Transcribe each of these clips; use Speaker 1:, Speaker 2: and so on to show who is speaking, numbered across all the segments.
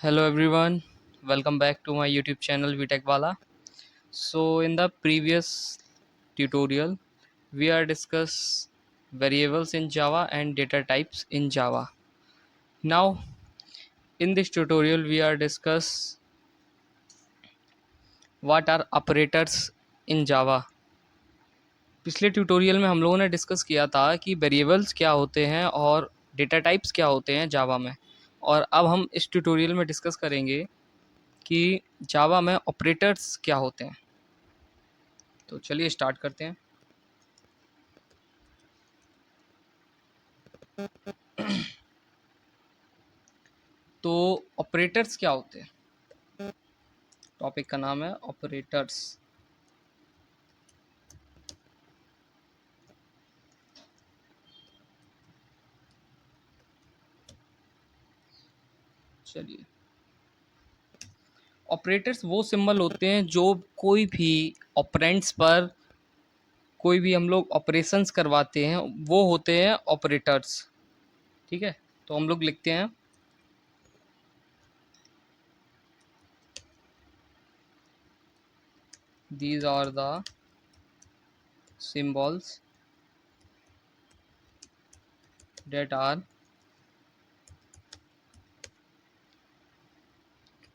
Speaker 1: Hello everyone, welcome back to my YouTube channel VTech Wala. So in the previous tutorial, we are discuss variables in Java and data types in Java. Now in this tutorial, we are discuss what are operators in Java. पिछले tutorial में हम लोगों ने discuss किया था कि variables क्या होते हैं और डेटा टाइप्स क्या होते हैं जावा में, और अब हम इस ट्यूटोरियल में डिस्कस करेंगे कि जावा में ऑपरेटर्स क्या होते हैं। तो चलिए स्टार्ट करते हैं। तो ऑपरेटर्स क्या होते हैं, टॉपिक का नाम है ऑपरेटर्स। चलिए, ऑपरेटर्स वो सिंबल होते हैं जो कोई भी ऑपरेंड्स पर कोई भी हम लोग ऑपरेशंस करवाते हैं, वो होते हैं ऑपरेटर्स। ठीक है, तो हम लोग लिखते हैं these are the symbols that are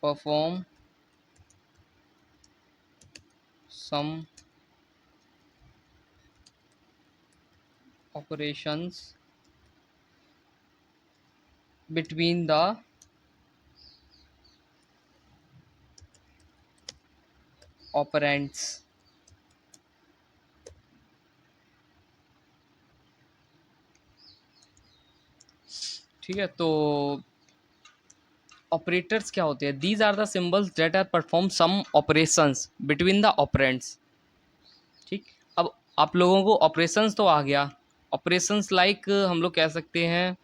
Speaker 1: perform some operations between the operands। ठीक है, तो ऑपरेटर्स क्या होते हैं, these are the symbols that are perform some operations between the operands. ठीक, अब आप लोगों को ऑपरेशंस तो आ गया। ऑपरेशंस लाइक हम लोग कह सकते हैं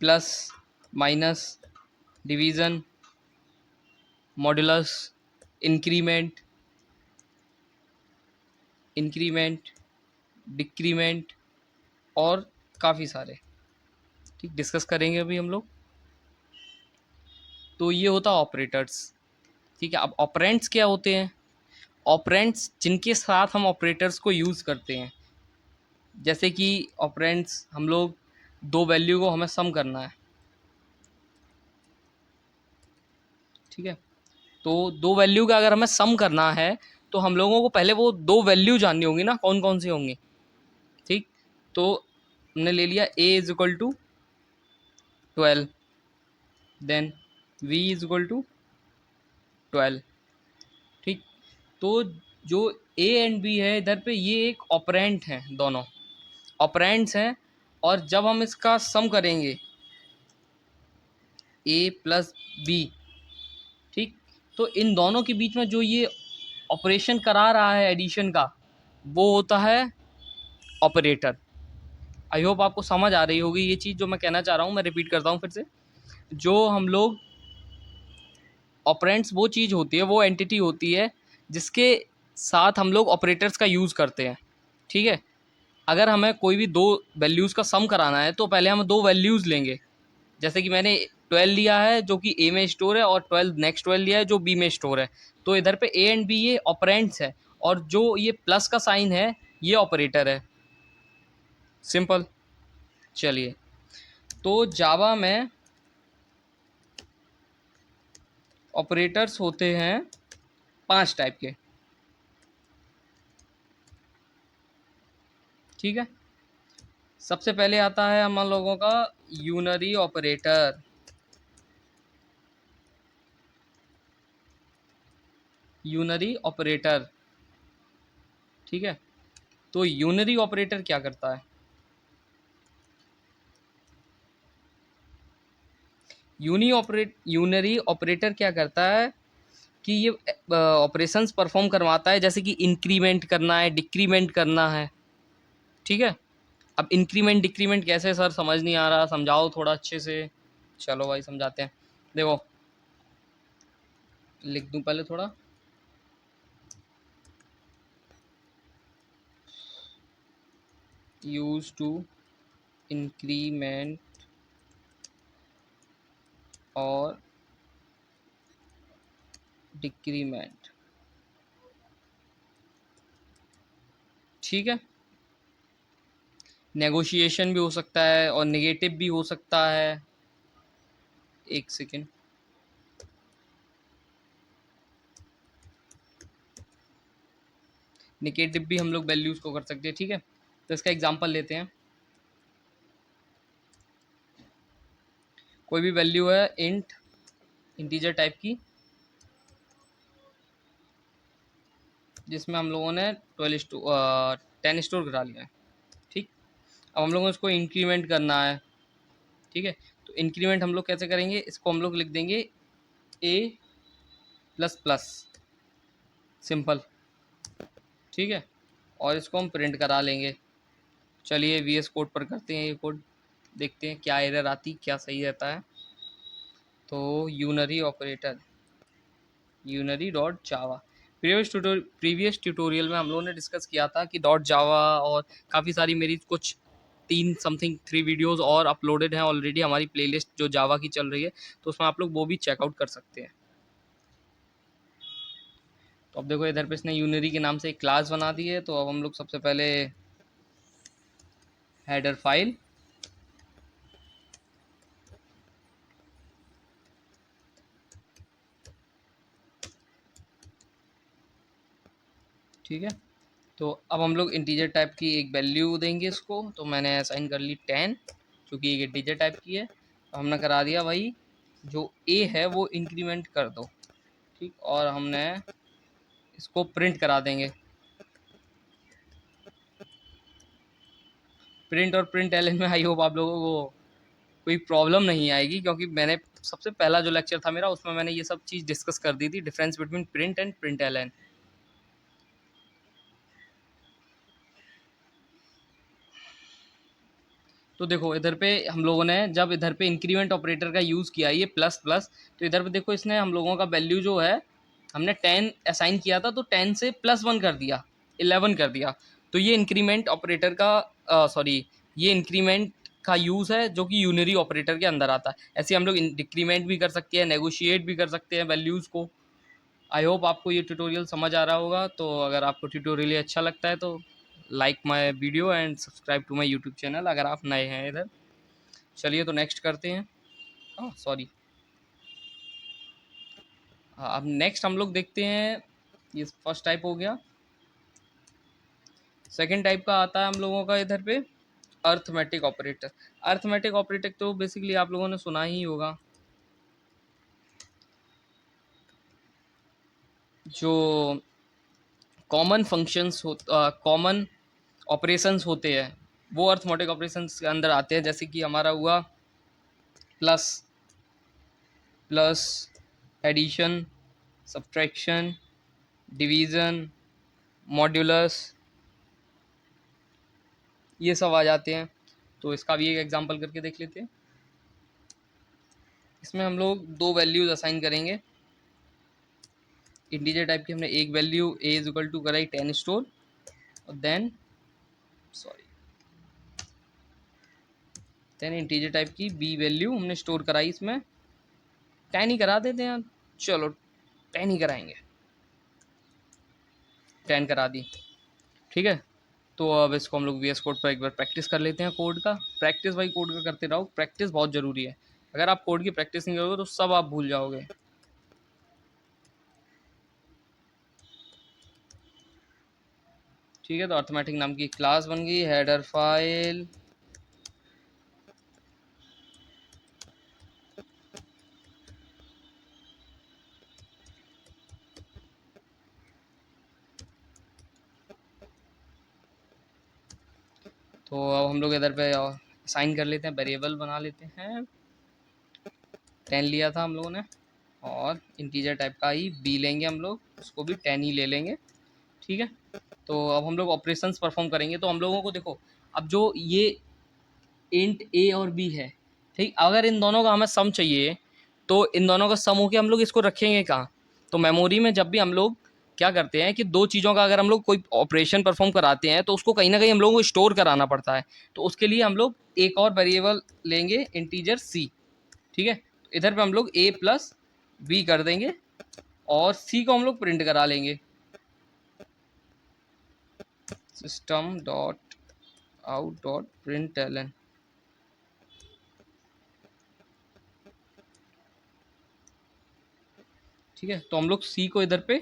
Speaker 1: plus, minus, division, modulus, increment, increment, decrement और काफ़ी सारे। ठीक, डिस्कस करेंगे अभी हम लोग। तो ये होता ऑपरेटर्स। ठीक है, अब ऑपरेंड्स क्या होते हैं, ऑपरेंड्स जिनके साथ हम ऑपरेटर्स को यूज़ करते हैं। जैसे कि ऑपरेंड्स हम लोग दो वैल्यू को हमें सम करना है। ठीक है, तो दो वैल्यू का अगर हमें सम करना है तो हम लोगों को पहले वो दो वैल्यू जाननी होंगी ना, कौन कौन सी होंगी। ठीक, तो हमने ले लिया a is equal to 12, then v is equal to 12। ठीक, तो जो a एंड b है इधर पे, ये एक ऑपरेंट हैं, दोनों ऑपरेंट्स हैं। और जब हम इसका सम करेंगे a प्लस बी, ठीक, तो इन दोनों के बीच में जो ये ऑपरेशन करा रहा है एडिशन का, वो होता है ऑपरेटर। आई होप आपको समझ आ रही होगी ये चीज़ जो मैं कहना चाह रहा हूँ। मैं रिपीट करता हूँ फिर से। जो हम लोग ऑपरेंट्स वो चीज़ होती है, वो एंटिटी होती है जिसके साथ हम लोग ऑपरेटर्स का यूज़ करते हैं। ठीक है, अगर हमें कोई भी दो वैल्यूज़ का सम कराना है तो पहले हम दो वैल्यूज़ लेंगे। जैसे कि मैंने 12 लिया है जो कि ए में स्टोर है, और 12 नेक्स्ट 12 लिया है जो बी में स्टोर है। तो इधर पे ए एंड बी ये ऑपरेंट्स है, और जो ये प्लस का साइन है ये ऑपरेटर है। सिंपल। चलिए, तो जावा में ऑपरेटर्स होते हैं 5 टाइप के। ठीक है, सबसे पहले आता है हम लोगों का यूनरी ऑपरेटर। यूनरी ऑपरेटर, ठीक है, तो यूनरी ऑपरेटर क्या करता है। यूनरी ऑपरेटर क्या करता है कि ये ऑपरेशंस परफॉर्म करवाता है, जैसे कि इंक्रीमेंट करना है, डिक्रीमेंट करना है। ठीक है, अब इंक्रीमेंट डिक्रीमेंट कैसे सर, समझ नहीं आ रहा, समझाओ थोड़ा अच्छे से। चलो भाई समझाते हैं। देखो, लिख दूं पहले थोड़ा। यूज टू इंक्रीमेंट और डिक्रीमेंट, ठीक है। नेगोशिएशन भी हो सकता है और नेगेटिव भी हो सकता है। एक सेकेंड, नेगेटिव भी हम लोग वैल्यूज को कर सकते हैं, ठीक है। तो इसका एग्जांपल लेते हैं। कोई भी वैल्यू है इंट, इंटीजर टाइप की, जिसमें हम लोगों ने 10 स्टोर करा लिया है, ठीक। अब हम लोगों को इसको इंक्रीमेंट करना है, ठीक है। तो इंक्रीमेंट हम लोग कैसे करेंगे, इसको हम लोग लिख देंगे ए प्लस प्लस, सिंपल, ठीक है। और इसको हम प्रिंट करा लेंगे। चलिए VS कोड पर करते हैं ये कोड, देखते हैं क्या एरर आती, क्या सही रहता है। तो unary operator, unary dot Java, previous tutorial में हम लोगों ने डिस्कस किया था कि डॉट जावा, और काफ़ी सारी मेरी कुछ 3 वीडियोस और अपलोडेड हैं ऑलरेडी हमारी प्लेलिस्ट जो जावा की चल रही है, तो उसमें आप लोग वो भी चेकआउट कर सकते हैं। तो अब देखो इधर पे इसने यूनरी के नाम से एक क्लास बना दी है। तो अब हम लोग सबसे पहले हेडर फाइल, ठीक है। तो अब हम लोग इंटीजर टाइप की एक वैल्यू देंगे इसको। तो मैंने असाइन कर ली 10, क्योंकि एक इंटीजर टाइप की है। तो हमने करा दिया भाई जो ए है वो इंक्रीमेंट कर दो, ठीक। और हमने इसको प्रिंट करा देंगे। प्रिंट और प्रिंट एल में आई होप आप लोगों को कोई प्रॉब्लम नहीं आएगी, क्योंकि मैंने सबसे पहला जो लेक्चर था मेरा उसमें मैंने ये सब चीज़ डिस्कस कर दी थी, difference between print and print l n. तो देखो इधर पे हम लोगों ने जब इधर पे इंक्रीमेंट ऑपरेटर का यूज़ किया ये प्लस प्लस, तो इधर पे देखो इसने हम लोगों का वैल्यू जो है हमने 10 असाइन किया था, तो 10 से +1 कर दिया, 11 कर दिया। तो ये इंक्रीमेंट ऑपरेटर का सॉरी, ये इंक्रीमेंट का यूज़ है जो कि यूनरी ऑपरेटर के अंदर आता है। ऐसे हम लोग डिक्रीमेंट भी कर सकते हैं, नेगोशिएट भी कर सकते हैं वैल्यूज़ को। आई होप आपको ये ट्यूटोरियल समझ आ रहा होगा। तो अगर आपको ट्यूटोरियल अच्छा लगता है तो like my video and subscribe to my YouTube channel अगर आप नए हैं इधर। चलिए तो नेक्स्ट करते हैं। सॉरी, हाँ, अब नेक्स्ट हम लोग देखते हैं। ये फर्स्ट टाइप हो गया। सेकंड टाइप का आता है हम लोगों का इधर पे अर्थमेटिक ऑपरेटर। अर्थमेटिक ऑपरेटर तो बेसिकली आप लोगों ने सुना ही होगा, जो कॉमन फंक्शंस हो, कॉमन ऑपरेशंस होते हैं वो अर्थमेटिक ऑपरेशंस के अंदर आते हैं। जैसे कि हमारा हुआ plus, plus, addition, subtraction, division, modulus, ये सब आ जाते हैं। तो इसका भी एक एग्जांपल करके देख लेते हैं। इसमें हम लोग 2 वैल्यूज़ असाइन करेंगे। इंटीजर टाइप की हमने एक value a is equal to कराई 10 स्टोर, और देन इंटीजर टाइप की b वैल्यू हमने स्टोर कराई इसमें। 10 ही करा देते हैं, चलो 10 ही कराएंगे, 10 करा दी, ठीक है। तो अब इसको हम लोग VS कोड पर एक बार प्रैक्टिस कर लेते हैं कोड का। प्रैक्टिस भाई कोड का करते रहो, प्रैक्टिस बहुत ज़रूरी है। अगर आप कोड की प्रैक्टिस नहीं करोगे तो सब आप भूल जाओगे। ठीक है, तो अर्थमेटिक नाम की क्लास बन गई, हेडर फाइल, तो अब हम लोग इधर पे साइन कर लेते हैं, वेरिएबल बना लेते हैं। 10 लिया था हम लोगों ने, और इंटीजर टाइप का ही b लेंगे हम लोग, उसको भी 10 ही ले लेंगे, ठीक है। तो अब हम लोग ऑपरेशंस परफॉर्म करेंगे। तो हम लोगों को देखो, अब जो ये इंट a और b है, ठीक, अगर इन दोनों का हमें सम चाहिए तो इन दोनों का सम होकर हम लोग इसको रखेंगे कहाँ? तो मेमोरी में जब भी हम लोग क्या करते हैं कि दो चीज़ों का अगर हम लोग कोई ऑपरेशन परफॉर्म कराते हैं तो उसको कहीं ना कहीं हम लोगों को स्टोर कराना पड़ता है। तो उसके लिए हम लोग एक और वेरिएबल लेंगे, इंटीजर c, ठीक है। इधर पे हम लोग a प्लस बी कर देंगे और c को हम लोग प्रिंट करा लेंगे, system dot out dot println. ठीक है, तो हम लोग c को इधर पे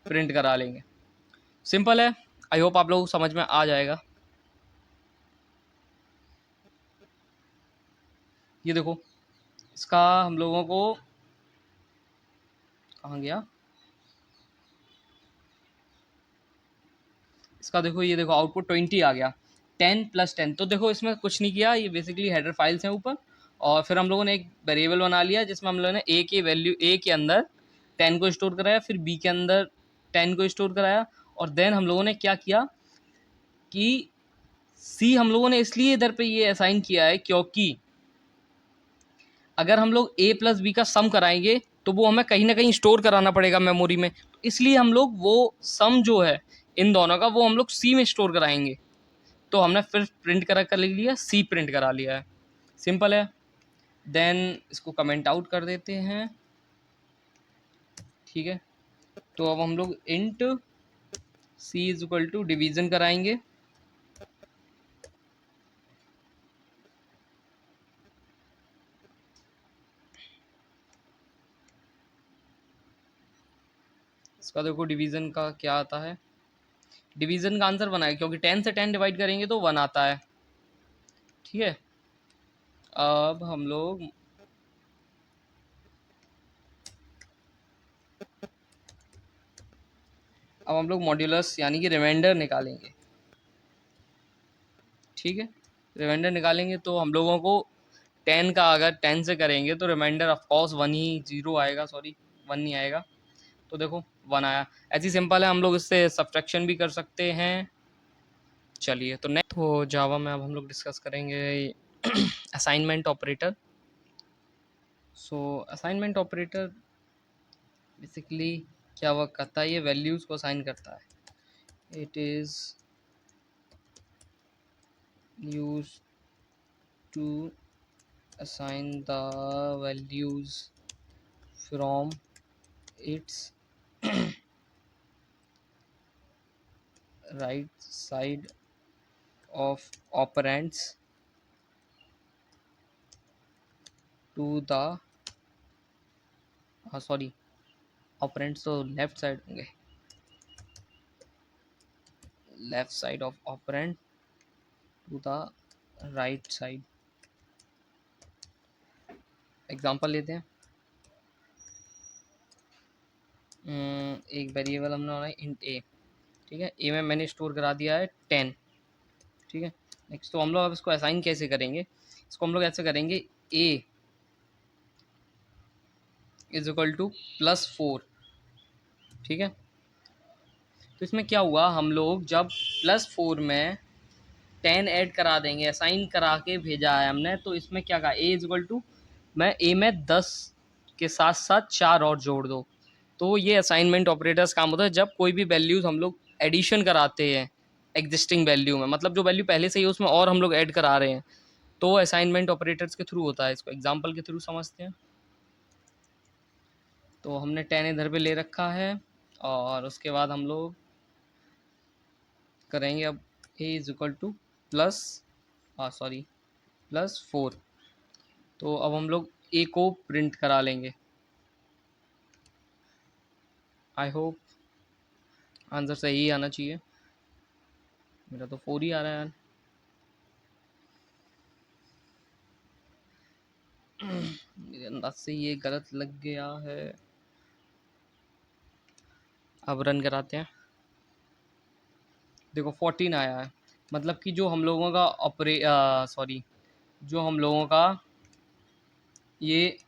Speaker 1: प्रिंट करा लेंगे। सिंपल है, आई होप आप लोगों को समझ में आ जाएगा। ये देखो, इसका हम लोगों को कहाँ गया, इसका देखो, ये देखो आउटपुट 20 आ गया, 10 + 10। तो देखो इसमें कुछ नहीं किया, ये बेसिकली हेडर फाइल्स हैं ऊपर, और फिर हम लोगों ने एक वेरिएबल बना लिया जिसमें हम लोगों ने ए के वैल्यू, ए के अंदर 10 को स्टोर कराया, फिर बी के अंदर 10 को स्टोर कराया, और देन हम लोगों ने क्या किया कि सी हम लोगों ने इसलिए इधर पे ये असाइन किया है क्योंकि अगर हम लोग a प्लस बी का सम कराएंगे तो वो हमें कहीं ना कहीं स्टोर कराना पड़ेगा मेमोरी में, तो इसलिए हम लोग वो सम जो है इन दोनों का वो हम लोग सी में स्टोर कराएंगे। तो हमने फिर प्रिंट करा कर लिख लिया, सी प्रिंट करा लिया है, सिंपल है। देन इसको कमेंट आउट कर देते हैं। ठीक है, तो अब हम लोग int c is equal to division कराएंगे, इसका देखो डिवीजन का क्या आता है, डिवीजन का आंसर बनाए क्योंकि 10 से 10 डिवाइड करेंगे तो 1 आता है। ठीक है, अब हम लोग मॉड्यूलस यानी कि रिमाइंडर निकालेंगे। ठीक है, रिमाइंडर निकालेंगे तो हम लोगों को 10 का अगर 10 से करेंगे तो रिमाइंडर ऑफ कोर्स 1 ही 0 आएगा, सॉरी 1 नहीं आएगा, तो देखो 1 आया। ऐसी सिंपल है, हम लोग इससे सब्ट्रैक्शन भी कर सकते हैं। चलिए तो नेक्स्ट, तो जावा में अब हम लोग डिस्कस करेंगे assignment operator. So assignment operator basically क्या वर्क करता है, ये वैल्यूज़ को असाइन करता है। It is use to assign the values from its right side of operands to the sorry operands तो लेफ्ट साइड होंगे, left side of operand to the right side. Example लेते हैं, एक वेरिएबल हमने बनाया इंट ए। ठीक है, ए में मैंने स्टोर करा दिया है 10। ठीक है, नेक्स्ट तो हम लोग अब इसको असाइन कैसे करेंगे, इसको हम लोग ऐसे करेंगे, ए इज इक्वल टू +4। ठीक है, तो इसमें क्या हुआ, हम लोग जब +4 में 10 ऐड करा देंगे, असाइन करा के भेजा है हमने, तो इसमें क्या कहा, ए इज इक्वल टू, मैं ए में 10 के साथ साथ 4 और जोड़ दो। तो ये असाइनमेंट ऑपरेटर्स काम होता है जब कोई भी वैल्यूज़ हम लोग एडिशन कराते हैं एग्जिस्टिंग वैल्यू में, मतलब जो वैल्यू पहले से ही उसमें और हम लोग ऐड करा रहे हैं, तो असाइनमेंट ऑपरेटर्स के थ्रू होता है। इसको एग्जाम्पल के थ्रू समझते हैं। तो हमने 10 इधर पे ले रखा है, और उसके बाद हम लोग करेंगे अब ए इज इक्वल टू +4। तो अब हम लोग ए को प्रिंट करा लेंगे। आई होप आंसर सही आना चाहिए, मेरा तो 4 ही आ रहा है यार। मेरे अंदाज से ये गलत लग गया है, अब रन कराते हैं। देखो 14 आया है, मतलब कि जो हम लोगों का जो हम लोगों का ये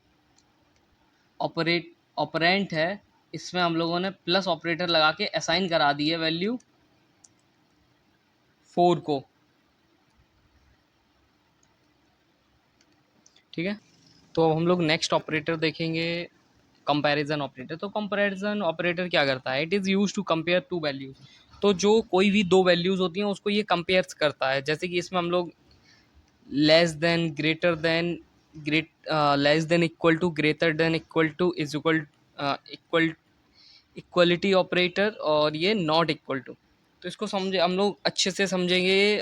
Speaker 1: ऑपरेंट है, इसमें हम लोगों ने प्लस ऑपरेटर लगा के असाइन करा दी है वैल्यू 4 को। ठीक है, तो अब हम लोग नेक्स्ट ऑपरेटर देखेंगे, कंपैरिजन ऑपरेटर। तो कंपैरिजन ऑपरेटर क्या करता है, it is use to compare two values. तो जो कोई भी दो वैल्यूज़ होती हैं उसको ये कंपेयर करता है, जैसे कि इसमें हम लोग less than, greater than, great less than equal to, greater than equal to, is equal, equal, equality operator, और ये नॉट इक्वल टू। तो इसको समझे हम लोग अच्छे से समझेंगे।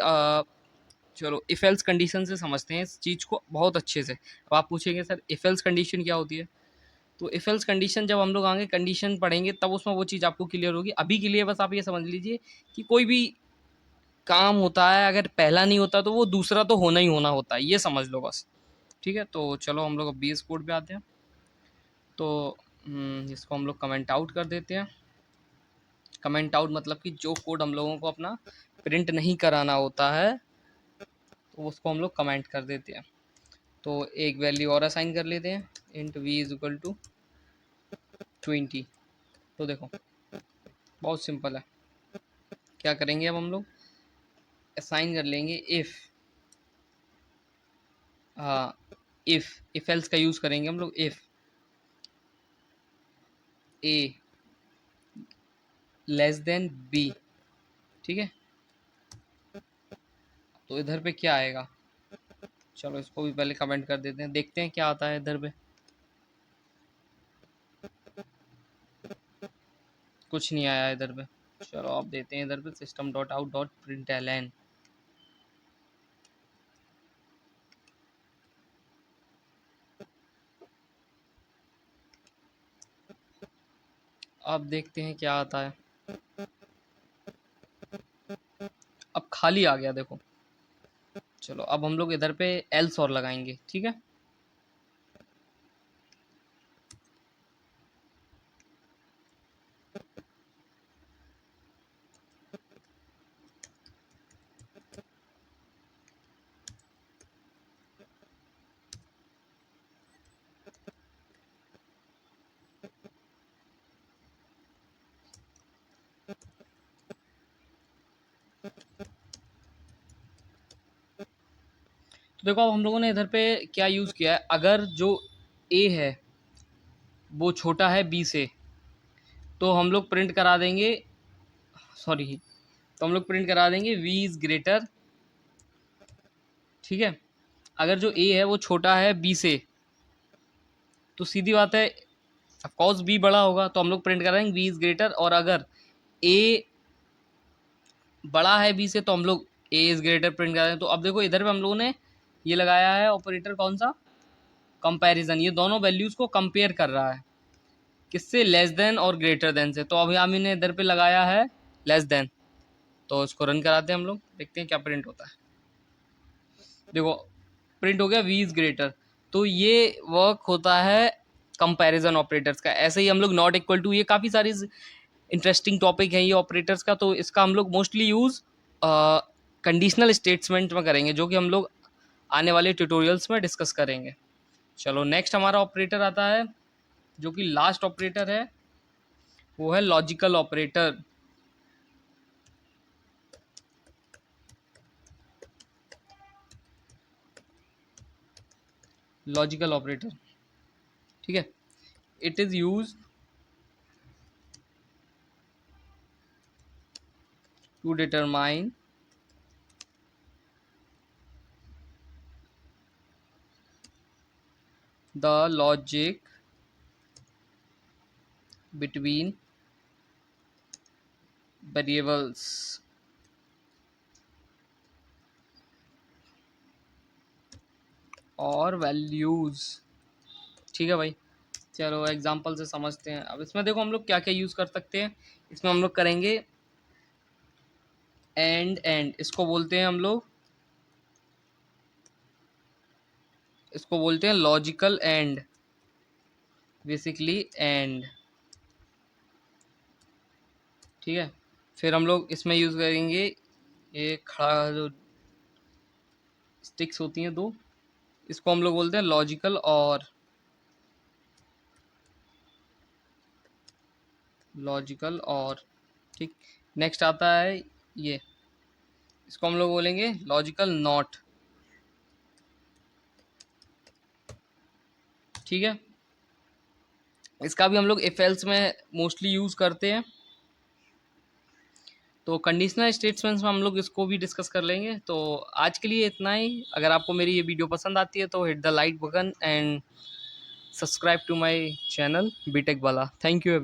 Speaker 1: चलो इफ एल्स कंडीशन से समझते हैं इस चीज़ को बहुत अच्छे से। अब आप पूछेंगे सर इफ एल्स कंडीशन क्या होती है, तो इफ एल्स कंडीशन जब हम लोग आगे कंडीशन पढ़ेंगे तब उसमें वो चीज़ आपको क्लियर होगी। अभी के लिए बस आप ये समझ लीजिए कि कोई भी काम होता है अगर पहला नहीं होता तो वो दूसरा तो होना ही होना होता है, ये समझ लो बस। ठीक है, तो चलो हम लोग अब बीएस कोड पे आते हैं। तो इसको हम लोग कमेंट आउट कर देते हैं। कमेंट आउट मतलब कि जो कोड हम लोगों को अपना प्रिंट नहीं कराना होता है तो उसको हम लोग कमेंट कर देते हैं। तो एक वैल्यू और असाइन कर लेते हैं, int v is equal to 20। तो देखो बहुत सिंपल है, क्या करेंगे अब हम लोग असाइन कर लेंगे इफ़, हाँ इफ़ एल्स का यूज़ करेंगे हम लोग। If a less than b, ठीक है, तो इधर पे क्या आएगा, चलो इसको भी पहले कमेंट कर देते हैं, देखते हैं क्या आता है इधर पे। कुछ नहीं आया इधर पे। चलो आप देते हैं इधर पे system dot out dot print l n. अब देखते हैं क्या आता है। अब खाली आ गया देखो। चलो अब हम लोग इधर पे एल्स और लगाएंगे, ठीक है। तो देखो अब हम लोगों ने इधर पे क्या यूज़ किया है, अगर जो ए है वो छोटा है बी से तो हम लोग प्रिंट करा देंगे, सॉरी, तो हम लोग प्रिंट करा देंगे वी इज़ ग्रेटर, ठीक है। अगर जो ए है वो छोटा है बी से तो सीधी बात है ऑफकोर्स बी बड़ा होगा तो हम लोग प्रिंट कराएंगे वी इज़ ग्रेटर, और अगर ए बड़ा है बी से तो हम लोग ए इज़ ग्रेटर प्रिंट कराएंगे। तो अब देखो इधर पे हम लोगों ने ये लगाया है ऑपरेटर कौन सा, कंपैरिजन, ये दोनों वैल्यूज़ को कंपेयर कर रहा है किससे, लेस देन और ग्रेटर देन से। तो अभी हमने इधर पे लगाया है लेस देन, तो इसको रन कराते हैं हम लोग, देखते हैं क्या प्रिंट होता है। देखो प्रिंट हो गया वी इज़ ग्रेटर। तो ये वर्क होता है कंपैरिजन ऑपरेटर्स का। ऐसे ही हम लोग नॉट इक्वल टू, ये काफ़ी सारी इंटरेस्टिंग टॉपिक है ये ऑपरेटर्स का, तो इसका हम लोग मोस्टली यूज़ कंडीशनल स्टेटमेंट में करेंगे जो कि हम लोग आने वाले ट्यूटोरियल्स में डिस्कस करेंगे। चलो नेक्स्ट हमारा ऑपरेटर आता है जो कि लास्ट ऑपरेटर है, वो है लॉजिकल ऑपरेटर। लॉजिकल ऑपरेटर, ठीक है, it is use to determine the logic between variables। और वैल्यूज़, ठीक है भाई। चलो एग्जांपल से समझते हैं। अब इसमें देखो हम लोग क्या क्या यूज़ कर सकते हैं। इसमें हम लोग करेंगे एंड इसको बोलते हैं हम लोग, इसको बोलते हैं लॉजिकल एंड, बेसिकली एंड, ठीक है। फिर हम लोग इसमें यूज़ करेंगे ये खड़ा जो स्टिक्स होती हैं दो, इसको हम लोग बोलते हैं लॉजिकल और, लॉजिकल और, ठीक। नेक्स्ट आता है ये, इसको हम लोग बोलेंगे लॉजिकल नॉट, ठीक है। इसका भी हम लोग इफ एल्स में मोस्टली यूज़ करते हैं। तो कंडीशनल स्टेटमेंट्स में हम लोग इसको भी डिस्कस कर लेंगे। तो आज के लिए इतना ही। अगर आपको मेरी ये वीडियो पसंद आती है तो hit the like button and subscribe to my channel B Tech वाला। Thank you every